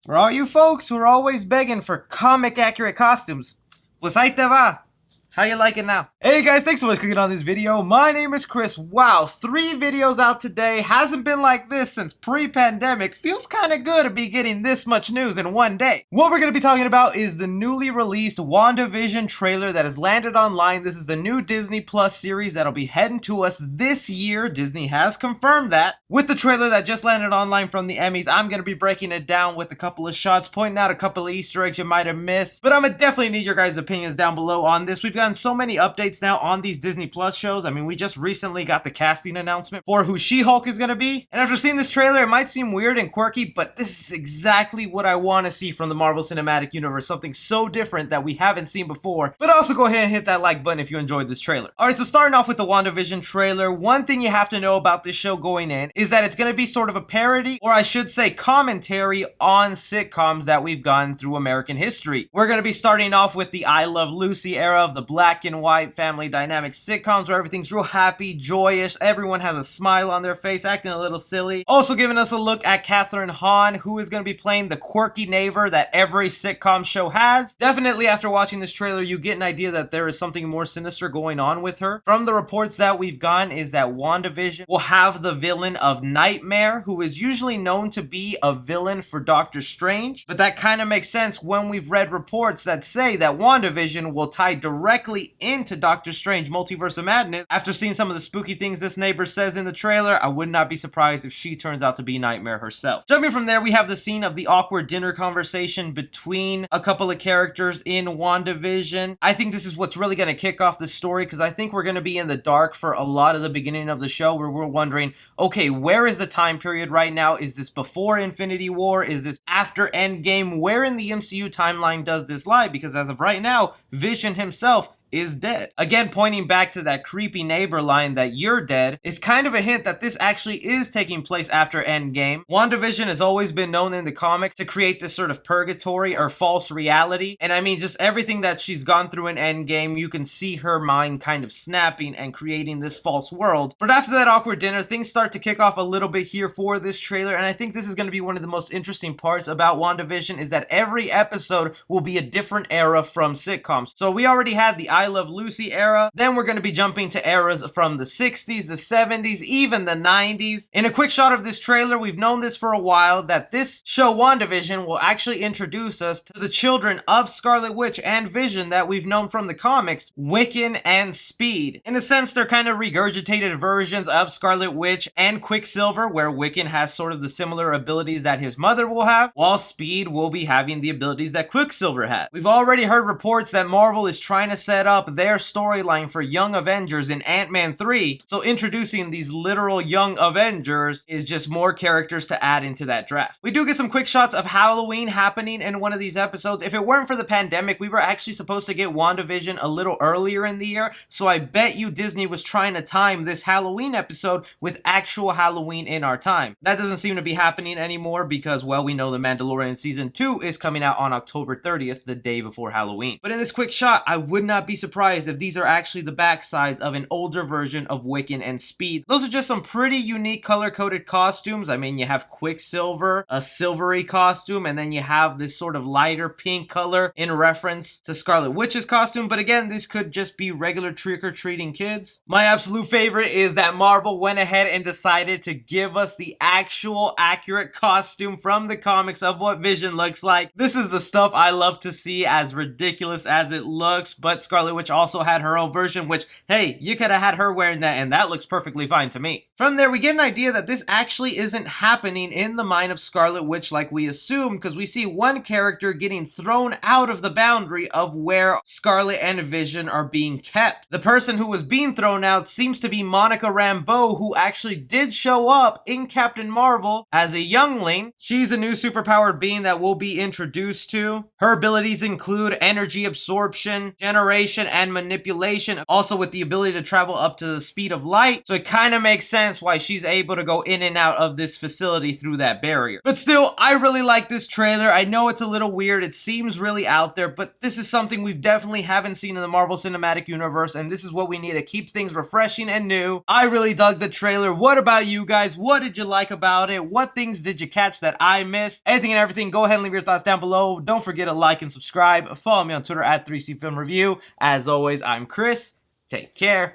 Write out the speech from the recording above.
For all you folks who are always begging for comic accurate costumes, pues ahí te va. How you like it now? Hey guys, thanks so much for clicking on this video. My name is Chris. Wow, 3 videos out today. Hasn't been like this since pre-pandemic. Feels kind of good to be getting this much news in one day. What we're going to be talking about is the newly released WandaVision trailer that has landed online. This is the new Disney Plus series that'll be heading to us this year. Disney has confirmed that. With the trailer that just landed online from the Emmys, I'm going to be breaking it down with a couple of shots, pointing out a couple of Easter eggs you might have missed. But I'm going to definitely need your guys' opinions down below on this. We've gotten so many updates now on these Disney Plus shows. I mean, we just recently got the casting announcement for who She-Hulk is going to be. And after seeing this trailer, it might seem weird and quirky, but this is exactly what I want to see from the Marvel Cinematic Universe. Something so different that we haven't seen before. But also go ahead and hit that like button if you enjoyed this trailer. Alright, so starting off with the WandaVision trailer, one thing you have to know about this show going in is that it's going to be sort of a parody, or I should say commentary, on sitcoms that we've gone through American history. We're going to be starting off with the I Love Lucy era of the black and white family dynamic sitcoms where everything's real happy, joyous, everyone has a smile on their face, acting a little silly. Also giving us a look at Catherine Hahn, who is going to be playing the quirky neighbor that every sitcom show has. Definitely after watching this trailer, you get an idea that there is something more sinister going on with her. From the reports that we've gotten is that WandaVision will have the villain of Nightmare, who is usually known to be a villain for Doctor Strange. But that kind of makes sense when we've read reports that say that WandaVision will tie directly into Doctor Strange Multiverse of Madness. After seeing some of the spooky things this neighbor says in the trailer, I would not be surprised if she turns out to be Nightmare herself. Jumping from there, we have the scene of the awkward dinner conversation between a couple of characters in WandaVision. I think this is what's really going to kick off the story, because I think we're going to be in the dark for a lot of the beginning of the show, where we're wondering, okay, where is the time period right now? Is this before Infinity War? Is this after Endgame? Where in the MCU timeline does this lie? Because as of right now, Vision himself is dead. Again, pointing back to that creepy neighbor line that you're dead is kind of a hint that this actually is taking place after Endgame. WandaVision has always been known in the comics to create this sort of purgatory or false reality. And I mean, just everything that she's gone through in Endgame, you can see her mind kind of snapping and creating this false world. But after that awkward dinner, things start to kick off a little bit here for this trailer. And I think this is going to be one of the most interesting parts about WandaVision, is that every episode will be a different era from sitcoms. So we already had the I Love Lucy era. Then we're going to be jumping to eras from the 60s, the 70s, even the 90s. In a quick shot of this trailer, we've known this for a while, that this show WandaVision will actually introduce us to the children of Scarlet Witch and Vision that we've known from the comics, Wiccan and Speed. In a sense, they're kind of regurgitated versions of Scarlet Witch and Quicksilver, where Wiccan has sort of the similar abilities that his mother will have, while Speed will be having the abilities that Quicksilver had. We've already heard reports that Marvel is trying to set up their storyline for Young Avengers in Ant-Man 3, so introducing these literal Young Avengers is just more characters to add into that draft. We do get some quick shots of Halloween happening in one of these episodes. If it weren't for the pandemic, we were actually supposed to get WandaVision a little earlier in the year, so I bet you Disney was trying to time this Halloween episode with actual Halloween in our time. That doesn't seem to be happening anymore because, well, we know The Mandalorian Season 2 is coming out on October 30th, the day before Halloween. But in this quick shot, I would not be surprised if these are actually the backsides of an older version of Wiccan and Speed. Those are just some pretty unique color-coded costumes. I mean, you have Quicksilver, a silvery costume, and then you have this sort of lighter pink color in reference to Scarlet Witch's costume. But again, this could just be regular trick-or-treating kids. My absolute favorite is that Marvel went ahead and decided to give us the actual accurate costume from the comics of what Vision looks like. This is the stuff I love to see, as ridiculous as it looks, but Scarlet Witch also had her own version, which, hey, you could have had her wearing that and that looks perfectly fine to me. From there, we get an idea that this actually isn't happening in the mind of Scarlet Witch like we assume, because we see one character getting thrown out of the boundary of where Scarlet and Vision are being kept. The person who was being thrown out seems to be Monica Rambeau, who actually did show up in Captain Marvel as a youngling. She's a new superpowered being that we'll be introduced to. Her abilities include energy absorption, generation, acceleration and manipulation, also with the ability to travel up to the speed of light. So it kind of makes sense why she's able to go in and out of this facility through that barrier. But still, I really like this trailer. I know it's a little weird. It seems really out there, but this is something we've definitely haven't seen in the Marvel Cinematic Universe, and this is what we need to keep things refreshing and new. I really dug the trailer. What about you guys? What did you like about it? What things did you catch that I missed? Anything and everything, go ahead and leave your thoughts down below. Don't forget to like and subscribe. Follow me on Twitter at 3C Film Review. As always, I'm Chris. Take care.